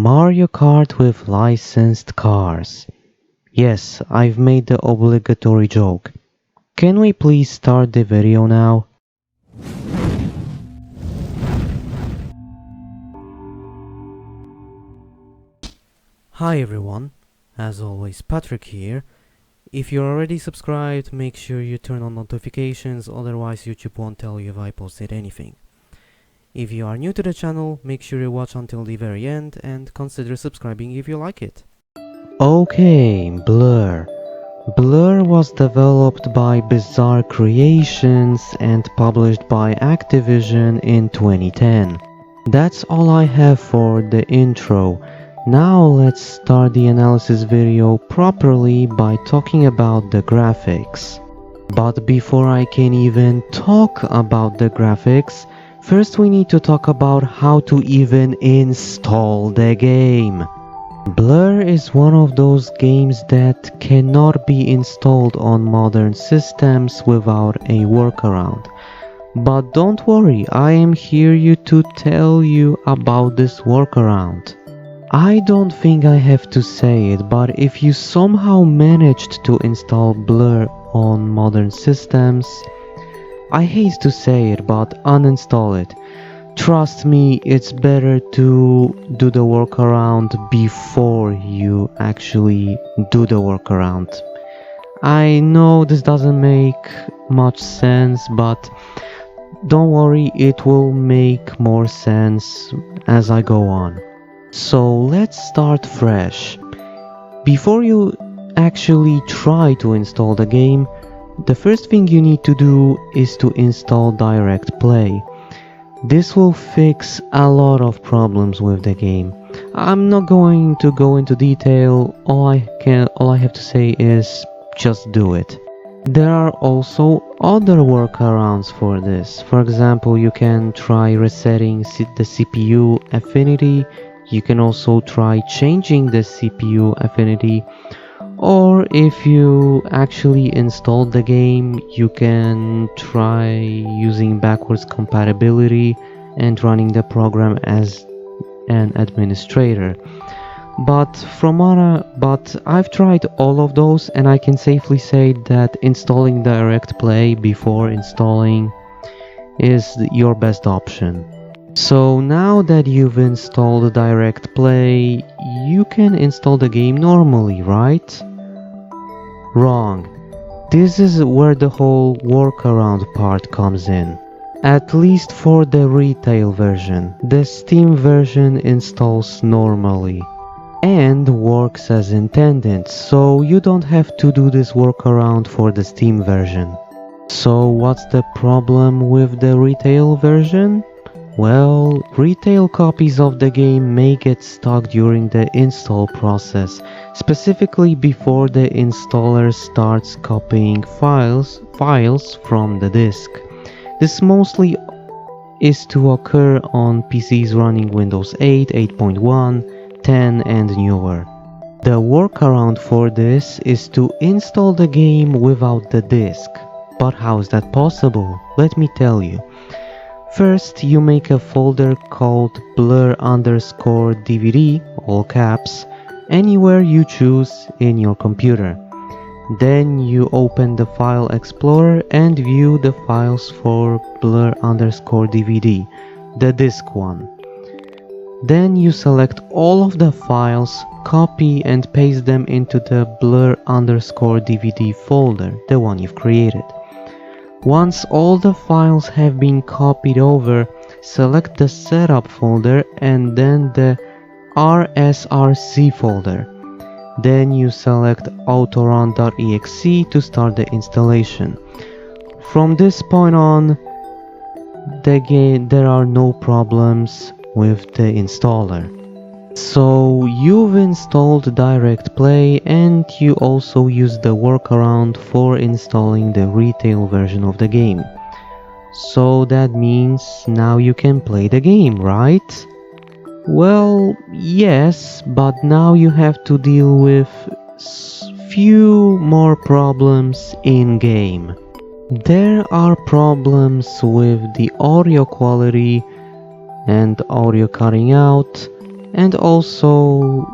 Mario Kart with licensed cars. Yes, I've made the obligatory joke. Can we please start the video now? Hi everyone, as always Patrick here. If you're already subscribed, make sure you turn on notifications, otherwise YouTube won't tell you if I posted anything. If you are new to the channel, make sure you watch until the very end and consider subscribing if you like it. Okay, Blur. Blur was developed by Bizarre Creations and published by Activision in 2010. That's all I have for the intro. Now let's start the analysis video properly by talking about the graphics. But before I can even talk about the graphics, first we need to talk about how to even install the game. Blur is one of those games that cannot be installed on modern systems without a workaround. But don't worry, I am here to tell you about this workaround. I don't think I have to say it, but if you somehow managed to install Blur on modern systems, I hate to say it, but uninstall it. Trust me, it's better to do the workaround before you actually do the workaround. I know this doesn't make much sense, but don't worry, it will make more sense as I go on. So let's start fresh. Before you actually try to install the game, the first thing you need to do is to install Direct Play. This will fix a lot of problems with the game. I'm not going to go into detail, all I have to say is just do it. There are also other workarounds for this. For example, you can try resetting the CPU affinity. You can also try changing the CPU affinity, or if you actually installed the game, you can try using backwards compatibility and running the program as an administrator. But I've tried all of those, and I can safely say that installing Direct Play before installing is your best option. So now that you've installed Direct Play, you can install the game normally, right? Wrong. This is where the whole workaround part comes in. At least for the retail version. The Steam version installs normally and works as intended, so you don't have to do this workaround for the Steam version. So what's the problem with the retail version? Well, retail copies of the game may get stuck during the install process, specifically before the installer starts copying files from the disk. This mostly is to occur on PCs running Windows 8, 8.1, 10 and newer. The workaround for this is to install the game without the disk. But how is that possible? Let me tell you. First, you make a folder called blur_DVD, all caps, anywhere you choose in your computer. Then you open the file explorer and view the files for blur_DVD, the disk one. Then you select all of the files, copy and paste them into the blur_DVD folder, the one you've created. Once all the files have been copied over, select the setup folder and then the rsrc folder. Then you select autorun.exe to start the installation. From this point on, there are no problems with the installer. So you've installed Direct Play and you also used the workaround for installing the retail version of the game. So that means now you can play the game, right? Well, yes, but now you have to deal with few more problems in game. There are problems with the audio quality and audio cutting out, and also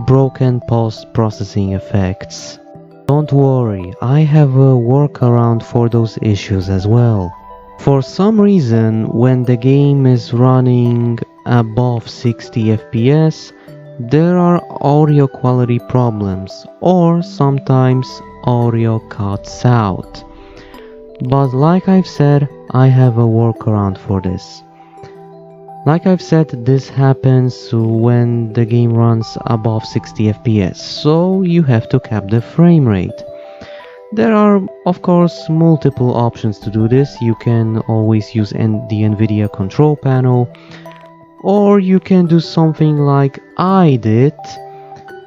broken post-processing effects. Don't worry, I have a workaround for those issues as well. For some reason, when the game is running above 60 FPS, there are audio quality problems, or sometimes audio cuts out. But like I've said, I have a workaround for this. Like I've said, this happens when the game runs above 60 FPS, so you have to cap the frame rate. There are, of course, multiple options to do this. You can always use the NVIDIA control panel, or you can do something like I did.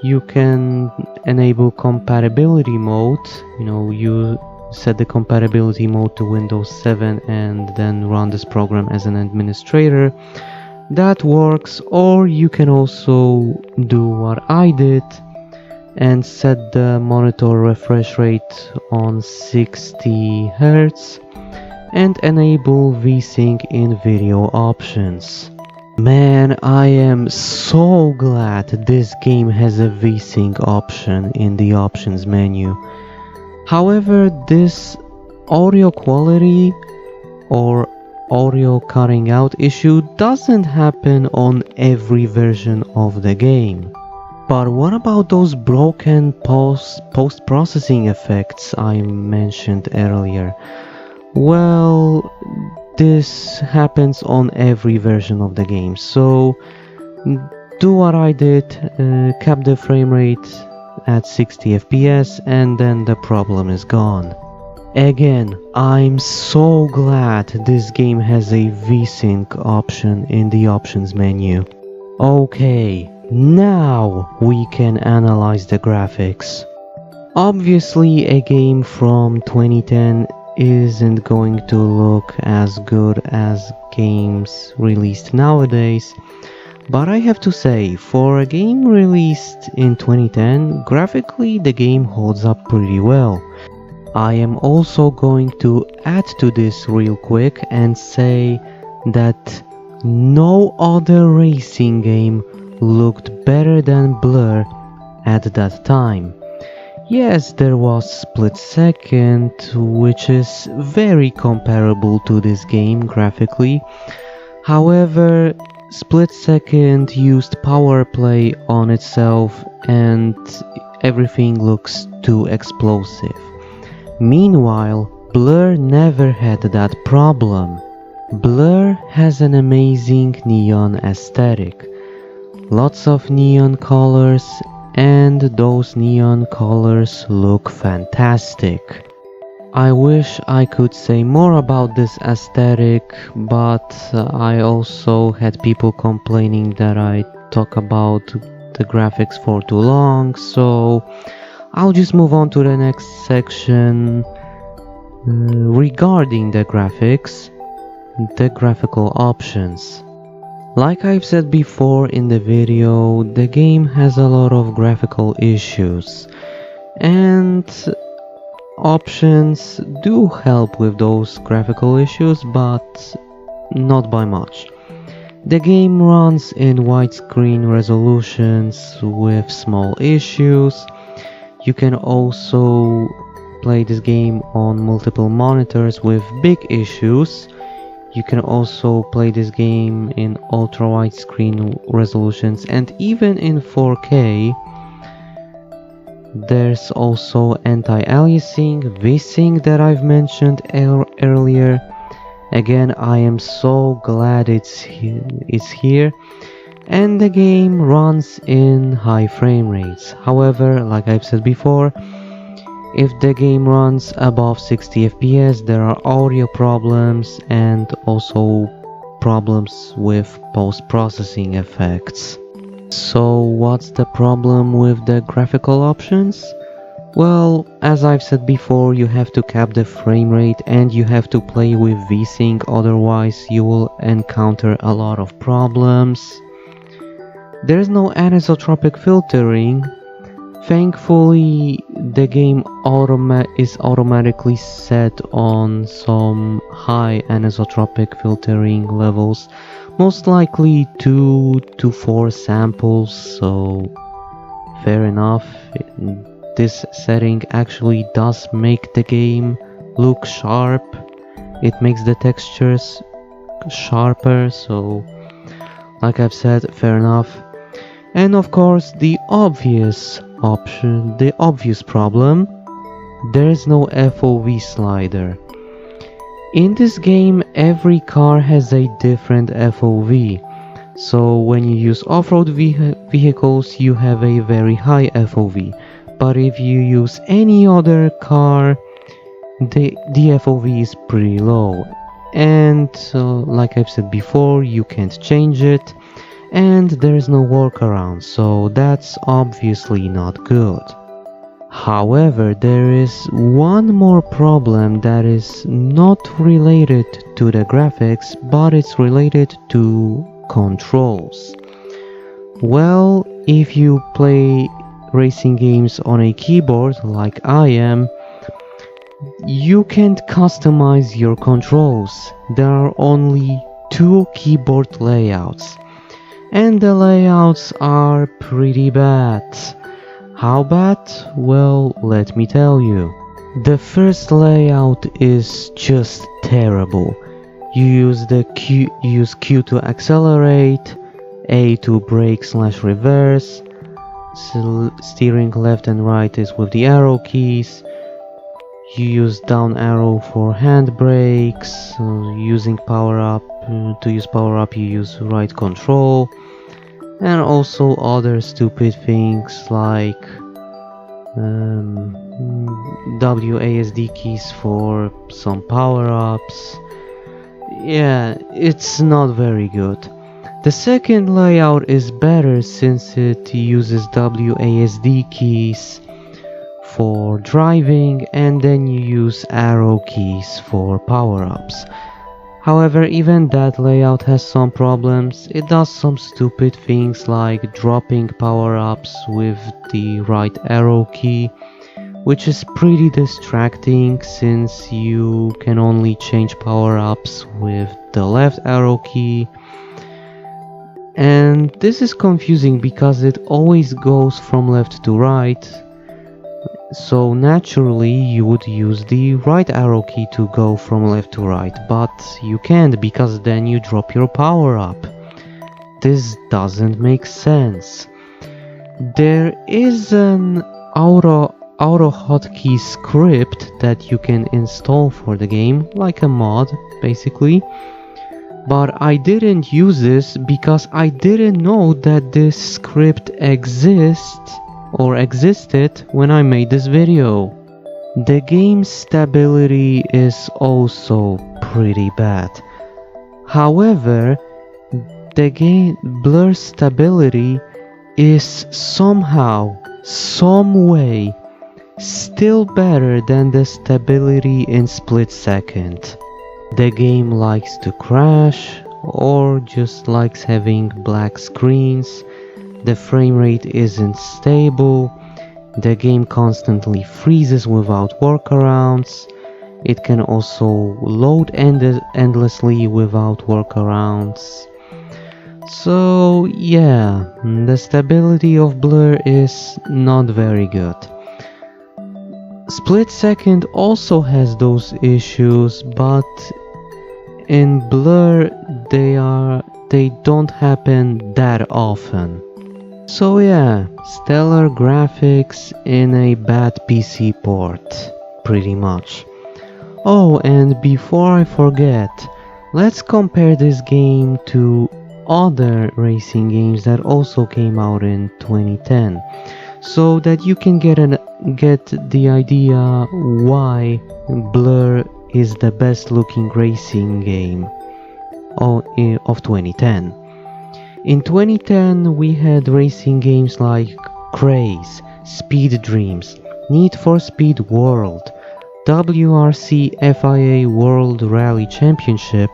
You can enable compatibility mode. You set the compatibility mode to Windows 7 and then run this program as an administrator. That works, or you can also do what I did and set the monitor refresh rate on 60 Hz and enable VSync in video options. Man, I am so glad this game has a VSync option in the options menu. However, this audio quality or audio cutting out issue doesn't happen on every version of the game. But what about those broken post-processing effects I mentioned earlier? Well, this happens on every version of the game, so do what I did, cap the frame rate at 60 FPS and then the problem is gone. Again, I'm so glad this game has a VSync option in the options menu. Okay, now we can analyze the graphics. Obviously, a game from 2010 isn't going to look as good as games released nowadays, but I have to say, for a game released in 2010, graphically the game holds up pretty well. I am also going to add to this real quick and say that no other racing game looked better than Blur at that time. Yes, there was Split Second, which is very comparable to this game graphically. However, Split Second used power play on itself and everything looks too explosive. Meanwhile, Blur never had that problem. Blur has an amazing neon aesthetic. Lots of neon colors, and those neon colors look fantastic. I wish I could say more about this aesthetic, but I also had people complaining that I talk about the graphics for too long, so I'll just move on to the next section regarding the graphics, the graphical options. Like I've said before in the video, the game has a lot of graphical issues, and options do help with those graphical issues, but not by much. The game runs in widescreen resolutions with small issues. You can also play this game on multiple monitors with big issues. You can also play this game in ultra widescreen resolutions and even in 4K. There's also anti-aliasing, VSync that I've mentioned earlier. Again, I am so glad it's here. And the game runs in high frame rates. However, like I've said before, if the game runs above 60 FPS, there are audio problems and also problems with post-processing effects. So what's the problem with the graphical options? Well, as I've said before, you have to cap the frame rate and you have to play with VSync, otherwise you will encounter a lot of problems. There is no anisotropic filtering. Thankfully, the game is automatically set on some high anisotropic filtering levels, Most likely 2 to 4 samples, so fair enough. This setting actually does make the game look sharp. It makes the textures sharper, so like I've said, fair enough. And of course, the obvious problem, there is no FOV slider. In this game, every car has a different FOV. So when you use off-road vehicles, you have a very high FOV. But if you use any other car, the FOV is pretty low. And like I've said before, you can't change it. And there is no workaround, so that's obviously not good. However, there is one more problem that is not related to the graphics, but it's related to controls. Well, if you play racing games on a keyboard like I am, you can't customize your controls. There are only 2 keyboard layouts. And the layouts are pretty bad. How bad? Well, let me tell you. The first layout is just terrible. You use Q to accelerate, A to brake/reverse, steering left and right is with the arrow keys. You use down arrow for handbrakes, using power up. To use power up you use right control. And also other stupid things like WASD keys for some power-ups. Yeah, it's not very good. The second layout is better since it uses WASD keys for driving and then you use arrow keys for power-ups. However, even that layout has some problems. It does some stupid things like dropping power-ups with the right arrow key, which is pretty distracting since you can only change power-ups with the left arrow key. And this is confusing because it always goes from left to right. So naturally you would use the right arrow key to go from left to right, but you can't because then you drop your power up. This doesn't make sense. There is an auto hotkey script that you can install for the game, like a mod basically. But I didn't use this because I didn't know that this script existed when I made this video. The game's stability is also pretty bad. However, the game blur stability is somehow, some way, still better than the stability in split second. The game likes to crash or just likes having black screens. The frame rate isn't stable, the game constantly freezes without workarounds, it can also load endlessly without workarounds. So yeah, the stability of Blur is not very good. Split Second also has those issues, but in Blur they don't happen that often. So yeah, stellar graphics in a bad PC port, pretty much. Oh, and before I forget, let's compare this game to other racing games that also came out in 2010, so that you can get the idea why Blur is the best looking racing game of 2010. In 2010 we had racing games like Craze, Speed Dreams, Need for Speed World, WRC FIA World Rally Championship,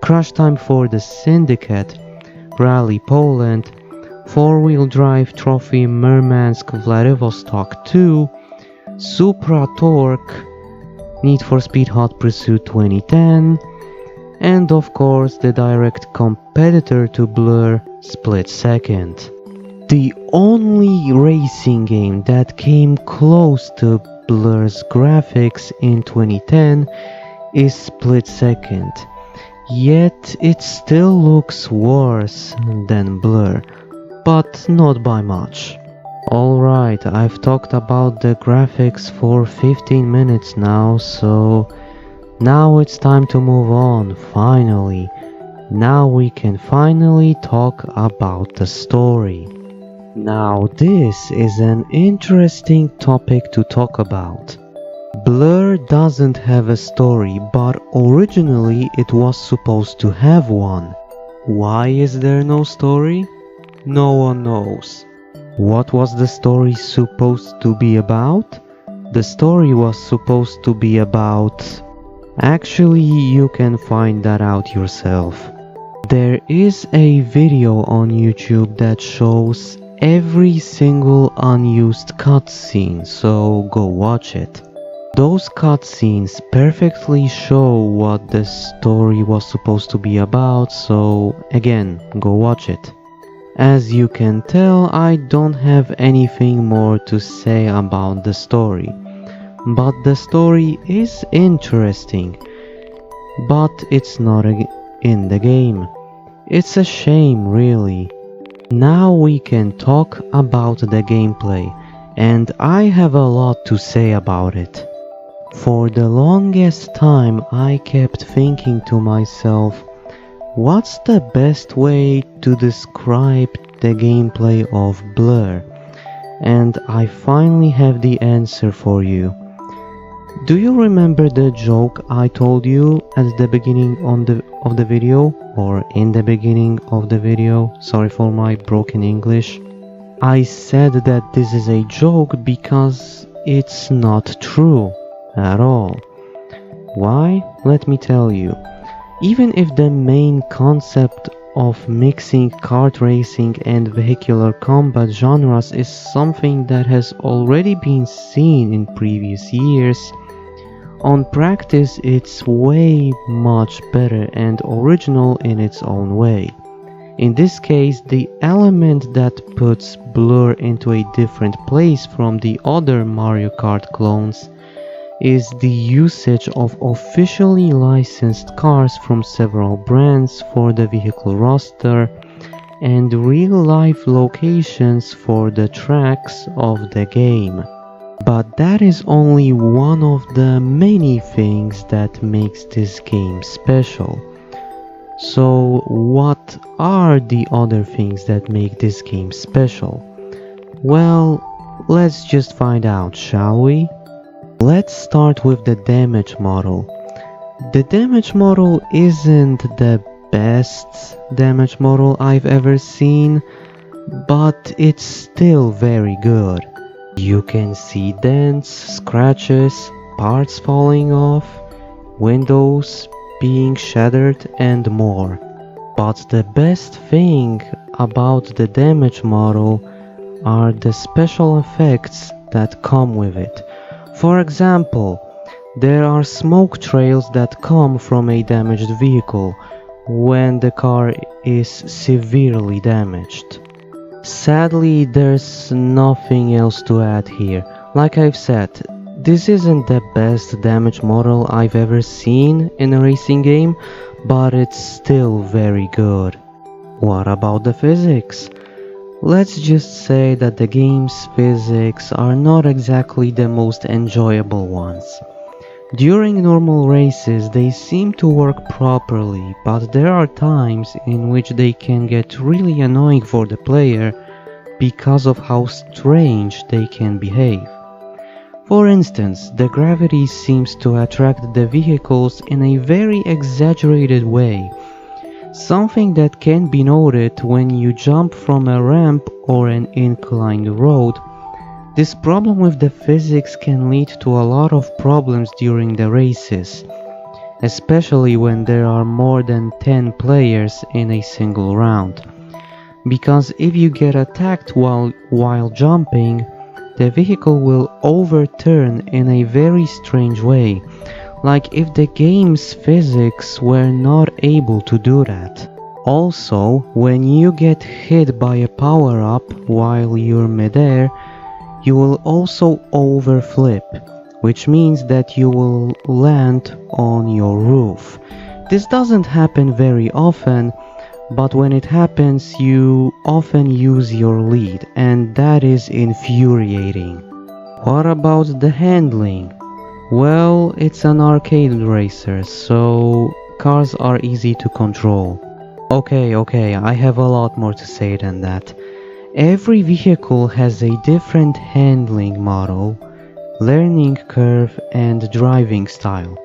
Crash Time for the Syndicate, Rally Poland, 4-wheel drive trophy Murmansk Vladivostok 2, Supra Torque, Need for Speed Hot Pursuit 2010, and of course the direct competitor to Blur, Split Second. The only racing game that came close to Blur's graphics in 2010 is Split Second, yet it still looks worse than Blur, but not by much. Alright, I've talked about the graphics for 15 minutes now, so now it's time to move on, finally. Now we can finally talk about the story. Now this is an interesting topic to talk about. Blur doesn't have a story, but originally it was supposed to have one. Why is there no story? No one knows. What was the story supposed to be about? The story was supposed to be about... Actually, you can find that out yourself. There is a video on YouTube that shows every single unused cutscene, so go watch it. Those cutscenes perfectly show what the story was supposed to be about, so again, go watch it. As you can tell, I don't have anything more to say about the story. But the story is interesting. But it's not in the game. It's a shame, really. Now we can talk about the gameplay, and I have a lot to say about it. For the longest time I kept thinking to myself, what's the best way to describe the gameplay of Blur? And I finally have the answer for you. Do you remember the joke I told you at the beginning of the video? Or in the beginning of the video? Sorry for my broken English. I said that this is a joke because it's not true at all. Why? Let me tell you. Even if the main concept of mixing kart racing and vehicular combat genres is something that has already been seen in previous years, on practice it's way much better and original in its own way. In this case, the element that puts Blur into a different place from the other Mario Kart clones is the usage of officially licensed cars from several brands for the vehicle roster and real-life locations for the tracks of the game. But that is only one of the many things that makes this game special. So what are the other things that make this game special? Well, let's just find out, shall we? Let's start with the damage model. The damage model isn't the best damage model I've ever seen, but it's still very good. You can see dents, scratches, parts falling off, windows being shattered and more. But the best thing about the damage model are the special effects that come with it. For example, there are smoke trails that come from a damaged vehicle when the car is severely damaged. Sadly, there's nothing else to add here. Like I've said, this isn't the best damage model I've ever seen in a racing game, but it's still very good. What about the physics? Let's just say that the game's physics are not exactly the most enjoyable ones. During normal races they seem to work properly, but there are times in which they can get really annoying for the player because of how strange they can behave. For instance, the gravity seems to attract the vehicles in a very exaggerated way, something that can be noted when you jump from a ramp or an inclined road. This problem with the physics can lead to a lot of problems during the races, especially when there are more than 10 players in a single round. Because if you get attacked while jumping, the vehicle will overturn in a very strange way, Like if the game's physics were not able to do that. Also, when you get hit by a power-up while you're midair, you will also overflip, which means that you will land on your roof. This doesn't happen very often, but when it happens, you often use your lead, and that is infuriating. What about the handling? Well, it's an arcade racer, so cars are easy to control. Okay, I have a lot more to say than that. Every vehicle has a different handling model, learning curve, and driving style.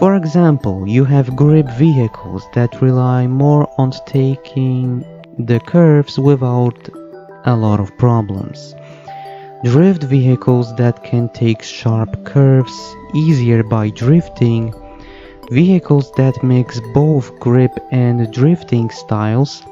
For example, you have grip vehicles that rely more on taking the curves without a lot of problems. Drift vehicles that can take sharp curves easier by drifting. Vehicles that mix both grip and drifting styles,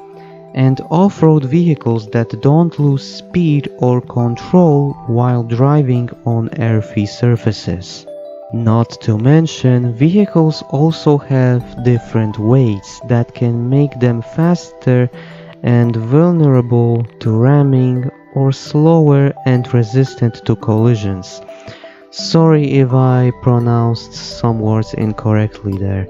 and off-road vehicles that don't lose speed or control while driving on earthy surfaces. Not to mention, vehicles also have different weights that can make them faster and vulnerable to ramming, or slower and resistant to collisions. Sorry if I pronounced some words incorrectly there.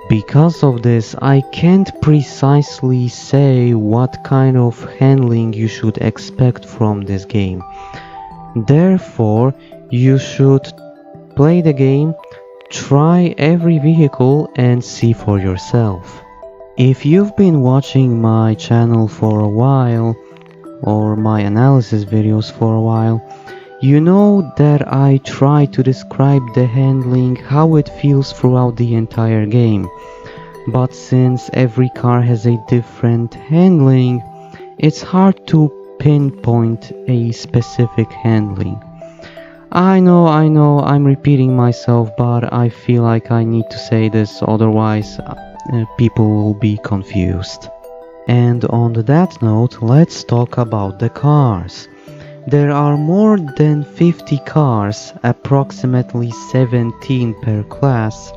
Because of this, I can't precisely say what kind of handling you should expect from this game. Therefore, you should play the game, try every vehicle and see for yourself. If you've been watching my channel for a while, or my analysis videos for a while, you know that I try to describe the handling, how it feels throughout the entire game. But since every car has a different handling, it's hard to pinpoint a specific handling. I know, I'm repeating myself, but I feel like I need to say this, otherwise people will be confused. And on that note, let's talk about the cars. There are more than 50 cars, approximately 17 per class,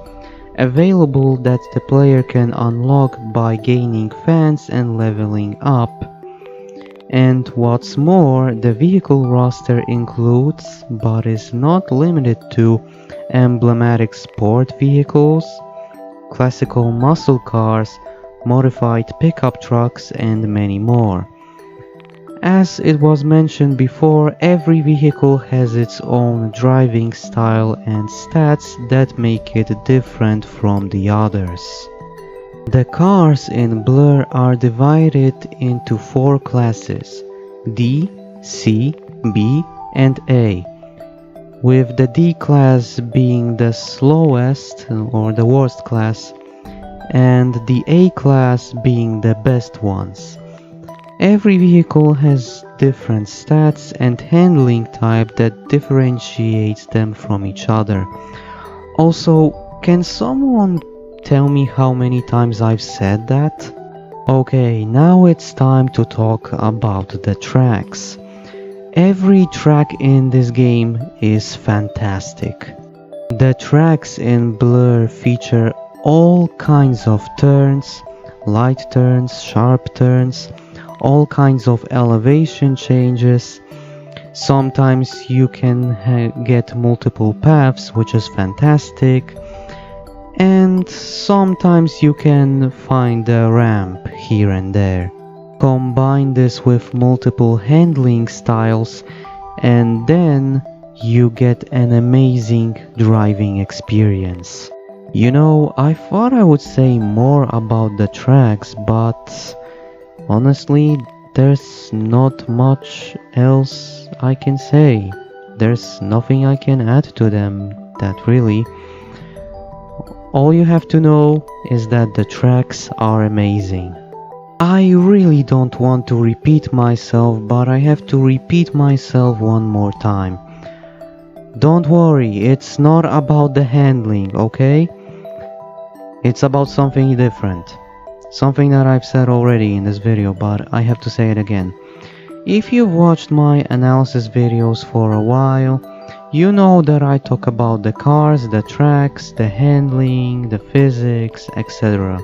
available that the player can unlock by gaining fans and leveling up. And what's more, the vehicle roster includes, but is not limited to, emblematic sport vehicles, classical muscle cars, modified pickup trucks, and many more. As it was mentioned before, every vehicle has its own driving style and stats that make it different from the others. The cars in Blur are divided into 4 classes: D, C, B, and A, with the D class being the slowest or the worst class, and the A class being the best ones. Every vehicle has different stats and handling type that differentiates them from each other. Also, can someone tell me how many times I've said that? Okay, now it's time to talk about the tracks. Every track in this game is fantastic. The tracks in Blur feature all kinds of turns, light turns, sharp turns, all kinds of elevation changes. Sometimes you can get multiple paths, which is fantastic, and sometimes you can find a ramp here and there. Combine this with multiple handling styles, and then you get an amazing driving experience. You know, I thought I would say more about the tracks, but honestly, there's not much else I can say. There's nothing I can add to them that really. All you have to know is that the tracks are amazing. I really don't want to repeat myself, but I have to repeat myself one more time. Don't worry, it's not about the handling, okay? It's about something different. Something that I've said already in this video, but I have to say it again. If you've watched my analysis videos for a while, You know that I talk about the cars, the tracks, the handling, the physics, etc.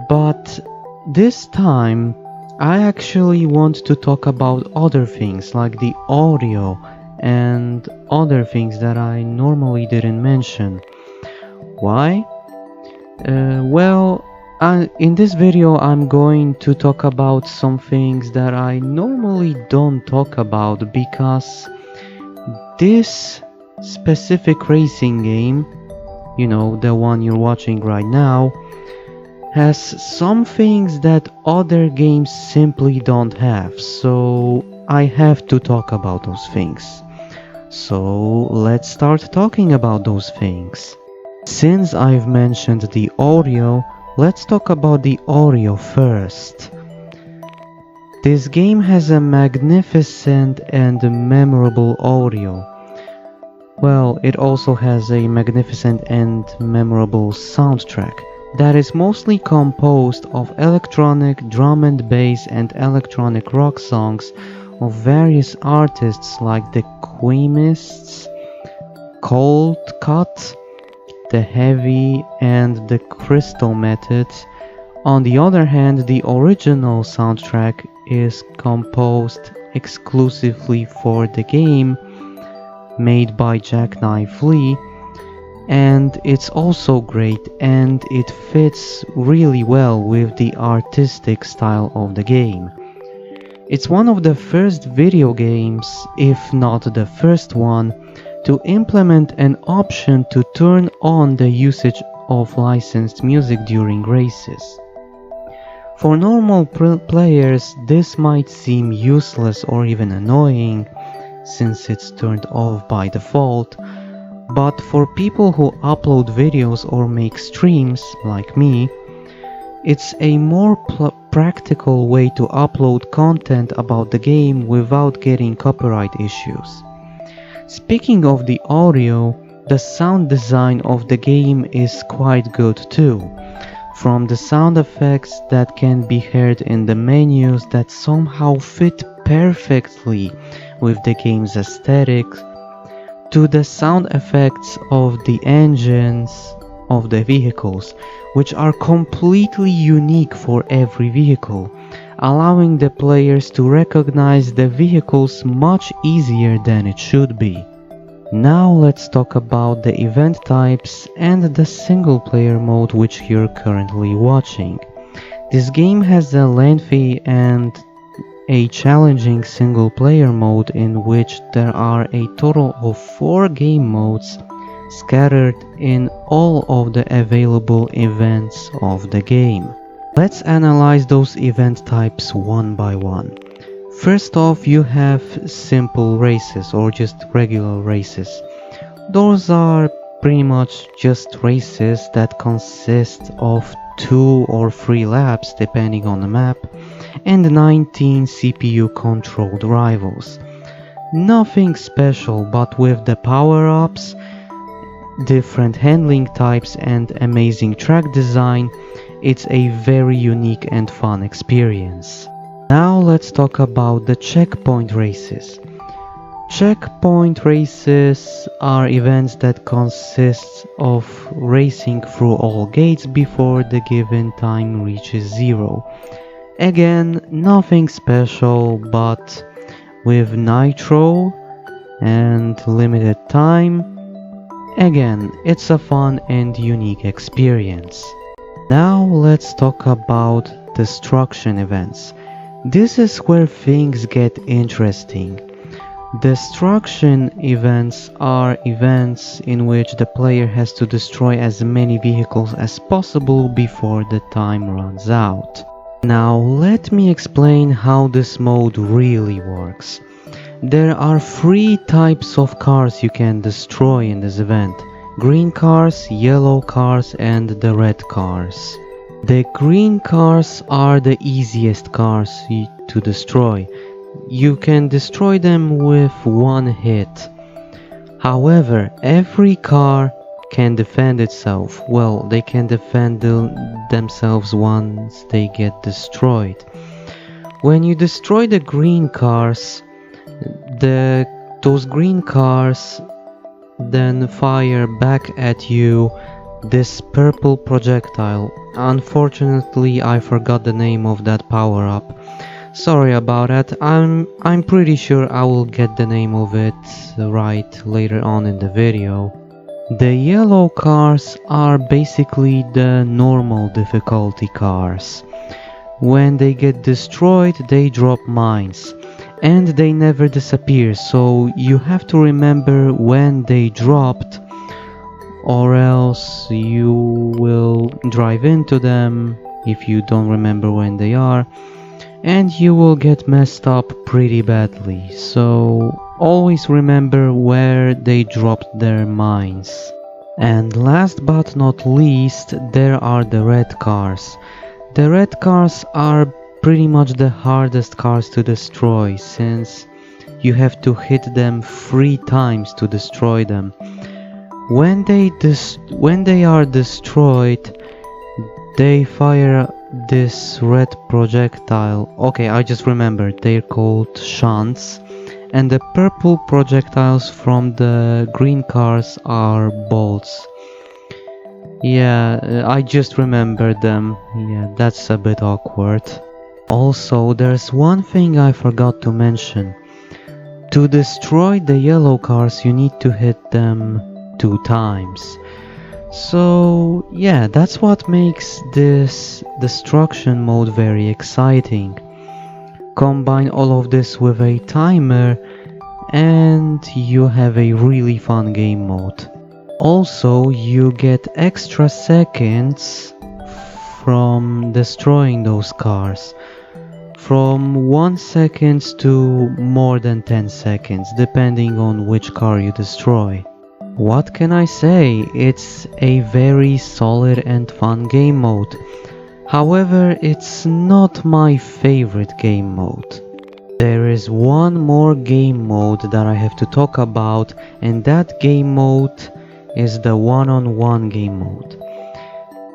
But this time I actually want to talk about other things like the audio and other things that I normally didn't mention. Why? In this video I'm going to talk about some things that I normally don't talk about because this specific racing game, you know, the one you're watching right now, has some things that other games simply don't have, so I have to talk about those things. So let's start talking about those things. Since I've mentioned the audio, let's talk about the audio first. This game has a magnificent and memorable audio. Well, it also has a magnificent and memorable soundtrack that is mostly composed of electronic drum and bass and electronic rock songs of various artists like the Queemists, Cold Cut, the Heavy and the Crystal Method. On the other hand, the original soundtrack is composed exclusively for the game, made by JarekTheGamingDragon, and it's also great and it fits really well with the artistic style of the game. It's one of the first video games, if not the first one, to implement an option to turn on the usage of licensed music during races. For normal players, this might seem useless or even annoying, since it's turned off by default, but for people who upload videos or make streams, like me, it's a more practical way to upload content about the game without getting copyright issues. Speaking of the audio, the sound design of the game is quite good too. From the sound effects that can be heard in the menus that somehow fit perfectly with the game's aesthetic, to the sound effects of the engines of the vehicles, which are completely unique for every vehicle, allowing the players to recognize the vehicles much easier than it should be. Now let's talk about the event types and the single player mode which you're currently watching. This game has a lengthy and a challenging single player mode in which there are a total of 4 game modes scattered in all of the available events of the game. Let's analyze those event types one by one. First off, you have simple races or just regular races. Those are pretty much just races that consist of 2 or 3 laps depending on the map and 19 CPU controlled rivals. Nothing special, but with the power-ups, different handling types and amazing track design, it's a very unique and fun experience. Now let's talk about the checkpoint races. Checkpoint races are events that consist of racing through all gates before the given time reaches 0. Again, nothing special, but with nitro and limited time, again, it's a fun and unique experience. Now let's talk about destruction events. This is where things get interesting. Destruction events are events in which the player has to destroy as many vehicles as possible before the time runs out. Now let me explain how this mode really works. There are 3 types of cars you can destroy in this event: green cars, yellow cars and the red cars. The green cars are the easiest cars to destroy. You can destroy them with 1 hit. However, every car can defend itself. Well, they can defend themselves once they get destroyed. When you destroy the green cars, the those green cars then fire back at you this purple projectile. Unfortunately, I forgot the name of that power-up. Sorry about that. I'm pretty sure I will get the name of it right later on in the video. The yellow cars are basically the normal difficulty cars. When they get destroyed, they drop mines. And they never disappear, so you have to remember when they dropped, or else you will drive into them if you don't remember when they are, and you will get messed up pretty badly. So always remember where they dropped their mines. And last but not least, there are the red cars. The red cars are pretty much the hardest cars to destroy, since you have to hit them 3 times to destroy them. When they are destroyed, they fire this red projectile. Okay, I just remembered, they're called shunts. And the purple projectiles from the green cars are bolts. Yeah, I just remembered them. Yeah, that's a bit awkward. Also, there's one thing I forgot to mention. To destroy the yellow cars, you need to hit them 2 times. So yeah, that's what makes this destruction mode very exciting. Combine all of this with a timer and you have a really fun game mode. Also, you get extra seconds from destroying those cars. From 1 second to more than 10 seconds, depending on which car you destroy. What can I say? It's a very solid and fun game mode. However, it's not my favorite game mode. There is one more game mode that I have to talk about, and that game mode is the one-on-one game mode.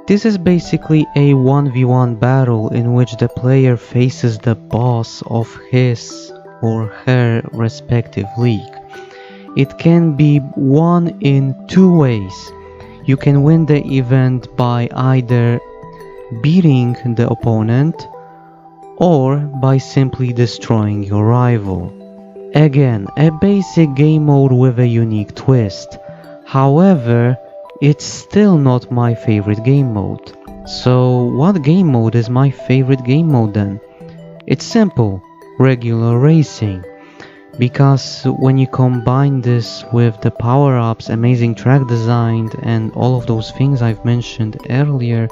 This is basically a 1v1 battle in which the player faces the boss of his or her respective league. It can be won in 2 ways. You can win the event by either beating the opponent or by simply destroying your rival. Again, a basic game mode with a unique twist. However, it's still not my favorite game mode. So what game mode is my favorite game mode then? It's simple, regular racing. Because when you combine this with the power-ups, amazing track design and all of those things I've mentioned earlier,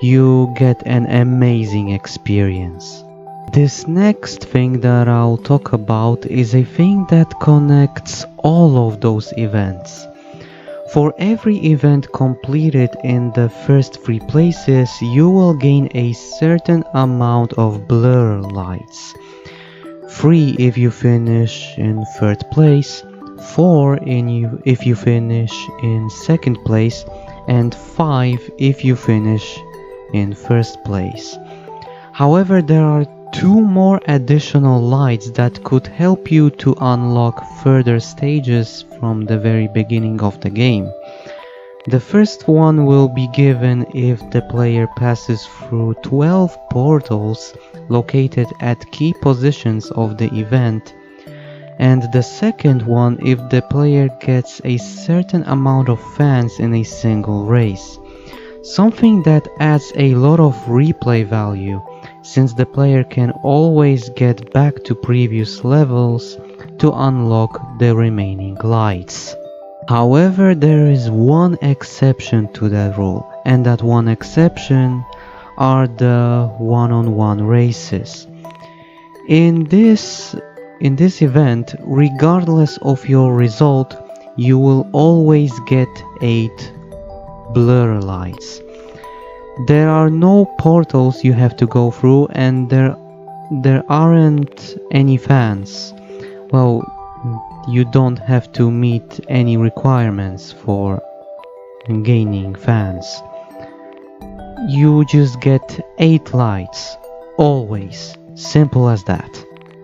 you get an amazing experience. This next thing that I'll talk about is a thing that connects all of those events. For every event completed in the first 3 places, you will gain a certain amount of blur lights. 3 if you finish in 3rd place, 4 if you finish in 2nd place, and 5 if you finish in 1st place. However, there are 2 more additional lights that could help you to unlock further stages from the very beginning of the game. The first one will be given if the player passes through 12 portals located at key positions of the event, and the second one if the player gets a certain amount of fans in a single race. Something that adds a lot of replay value, since the player can always get back to previous levels to unlock the remaining lights. However, there is one exception to that rule, and that one exception are the one-on-one races. In this event, regardless of your result, you will always get 8 blur lights. There are no portals you have to go through, and there aren't any fans. Well, you don't have to meet any requirements for gaining fans. You just get 8 lights, always. Simple as that.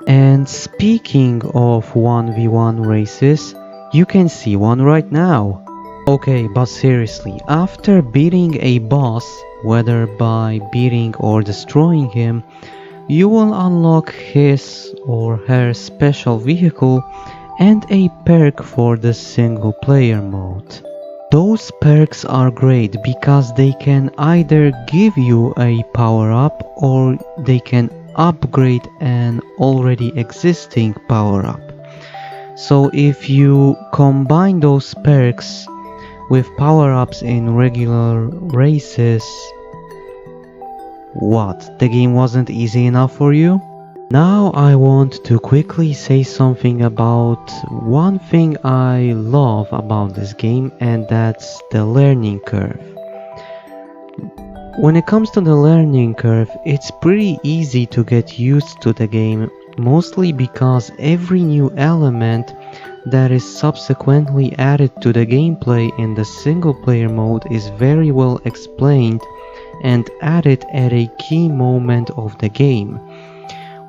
And speaking of 1v1 races, you can see one right now. Okay, but seriously, after beating a boss, whether by beating or destroying him, you will unlock his or her special vehicle and a perk for the single player mode. Those perks are great because they can either give you a power up or they can upgrade an already existing power up. So if you combine those perks with power ups in regular races, what, the game wasn't easy enough for you? Now I want to quickly say something about one thing I love about this game, and that's the learning curve. When it comes to the learning curve, it's pretty easy to get used to the game, mostly because every new element that is subsequently added to the gameplay in the single player mode is very well explained and added at a key moment of the game,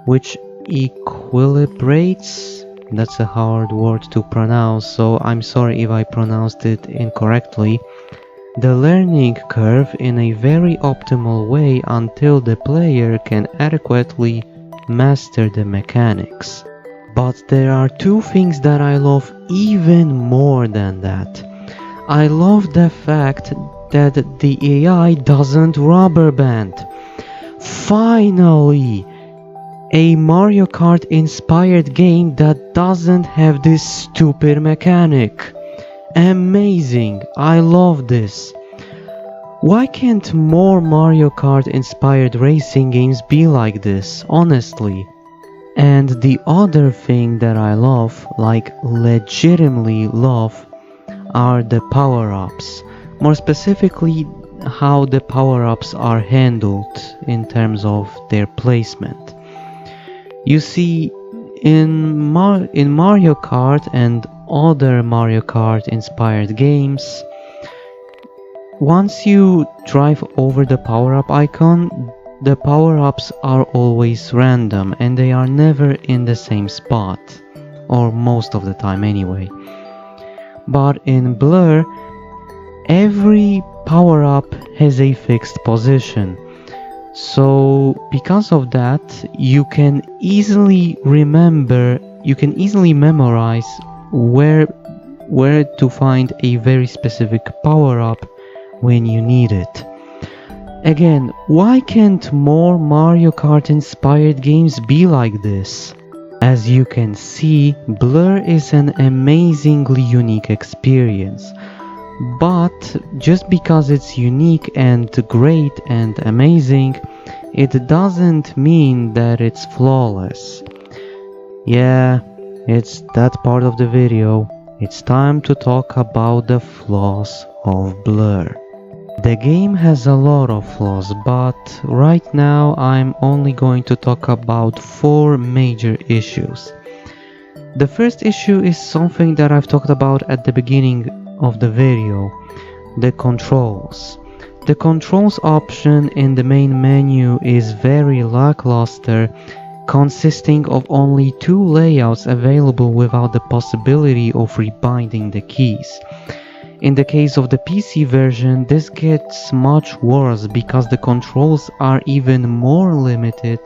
which equilibrates, that's a hard word to pronounce, so I'm sorry if I pronounced it incorrectly, the learning curve in a very optimal way until the player can adequately master the mechanics. But there are two things that I love even more than that. I love the fact that the AI doesn't rubber band. Finally! A Mario Kart inspired game that doesn't have this stupid mechanic. Amazing, I love this. Why can't more Mario Kart inspired racing games be like this, honestly? And the other thing that I love, like legitimately love, are the power-ups. More specifically, how the power-ups are handled in terms of their placement. You see, in Mario Kart and other Mario Kart inspired games, once you drive over the power-up icon, the power-ups are always random and they are never in the same spot, or most of the time anyway. But in Blur, every power-up has a fixed position. So because of that, you can easily memorize where to find a very specific power-up when you need it. Again, why can't more Mario Kart inspired games be like this? As you can see, Blur is an amazingly unique experience. But just because it's unique and great and amazing, it doesn't mean that it's flawless. Yeah, it's that part of the video. It's time to talk about the flaws of Blur. The game has a lot of flaws, but right now I'm only going to talk about 4 major issues. The first issue is something that I've talked about at the beginning of the video, the controls. The controls option in the main menu is very lackluster, consisting of only 2 layouts available without the possibility of rebinding the keys. In the case of the PC version, this gets much worse because the controls are even more limited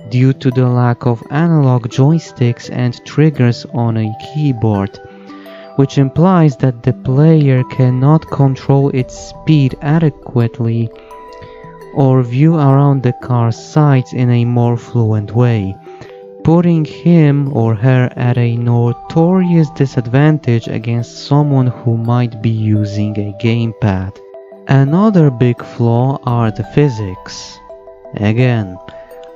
due to the lack of analog joysticks and triggers on a keyboard, which implies that the player cannot control its speed adequately or view around the car's sides in a more fluent way, putting him or her at a notorious disadvantage against someone who might be using a gamepad. Another big flaw are the physics. Again,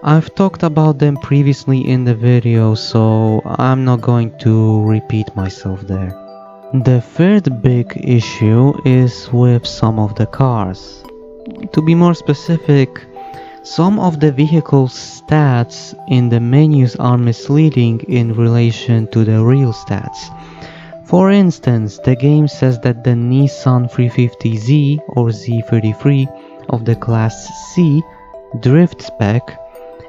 I've talked about them previously in the video, so I'm not going to repeat myself there. The third big issue is with some of the cars. To be more specific, some of the vehicle stats in the menus are misleading in relation to the real stats. For instance, the game says that the Nissan 350Z or Z33 of the Class C drift spec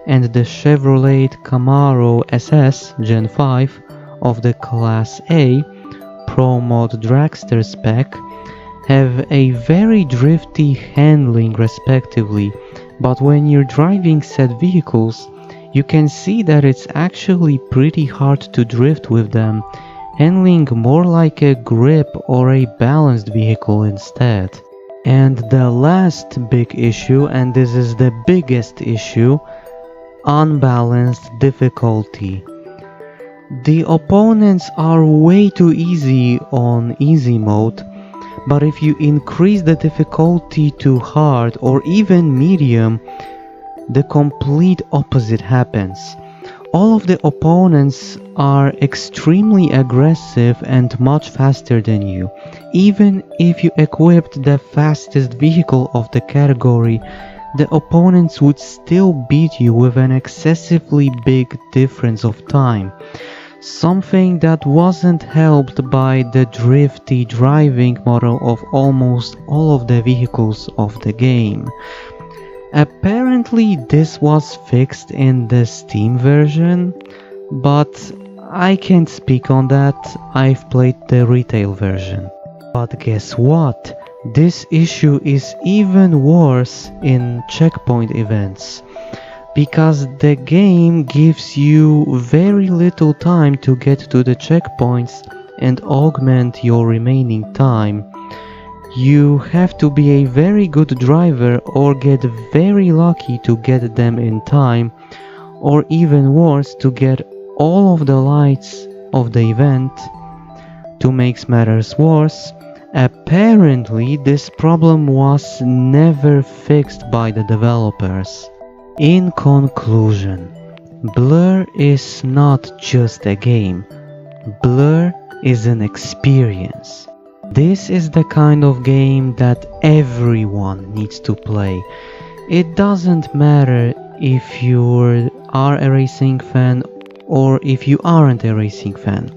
and the Chevrolet Camaro SS Gen 5 of the Class A Pro Mod Dragster spec have a very drifty handling respectively, but when you're driving said vehicles, you can see that it's actually pretty hard to drift with them, handling more like a grip or a balanced vehicle instead. And the last big issue, and this is the biggest issue, unbalanced difficulty. The opponents are way too easy on easy mode, but if you increase the difficulty to hard or even medium, the complete opposite happens. All of the opponents are extremely aggressive and much faster than you. Even if you equipped the fastest vehicle of the category, the opponents would still beat you with an excessively big difference of time. Something that wasn't helped by the drifty driving model of almost all of the vehicles of the game. Apparently this was fixed in the Steam version, but I can't speak on that, I've played the retail version. But guess what? This issue is even worse in checkpoint events, because the game gives you very little time to get to the checkpoints and augment your remaining time. You have to be a very good driver or get very lucky to get them in time, or even worse, to get all of the lights of the event. To make matters worse, apparently this problem was never fixed by the developers. In conclusion, Blur is not just a game. Blur is an experience. This is the kind of game that everyone needs to play. It doesn't matter if you are a racing fan or if you aren't a racing fan.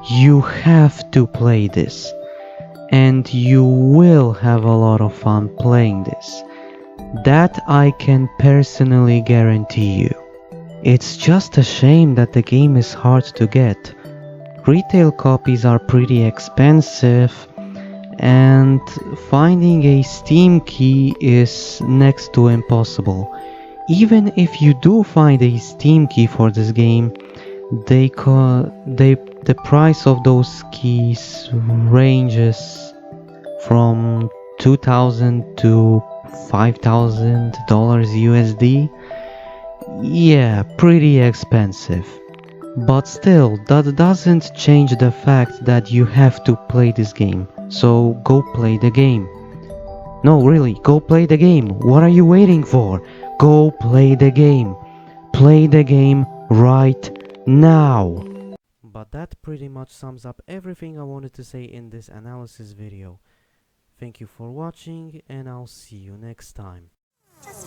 You have to play this. And you will have a lot of fun playing this. That I can personally guarantee you. It's just a shame that the game is hard to get. Retail copies are pretty expensive, and finding a Steam key is next to impossible. Even if you do find a Steam key for this game, the price of those keys ranges from $2,000 to $5,000 USD. Yeah, pretty expensive. But still, that doesn't change the fact that you have to play this game. So go play the game. No, really, go play the game. What are you waiting for? Go play the game. Play the game right now. But that pretty much sums up everything I wanted to say in this analysis video. Thank you for watching, and I'll see you next time. Just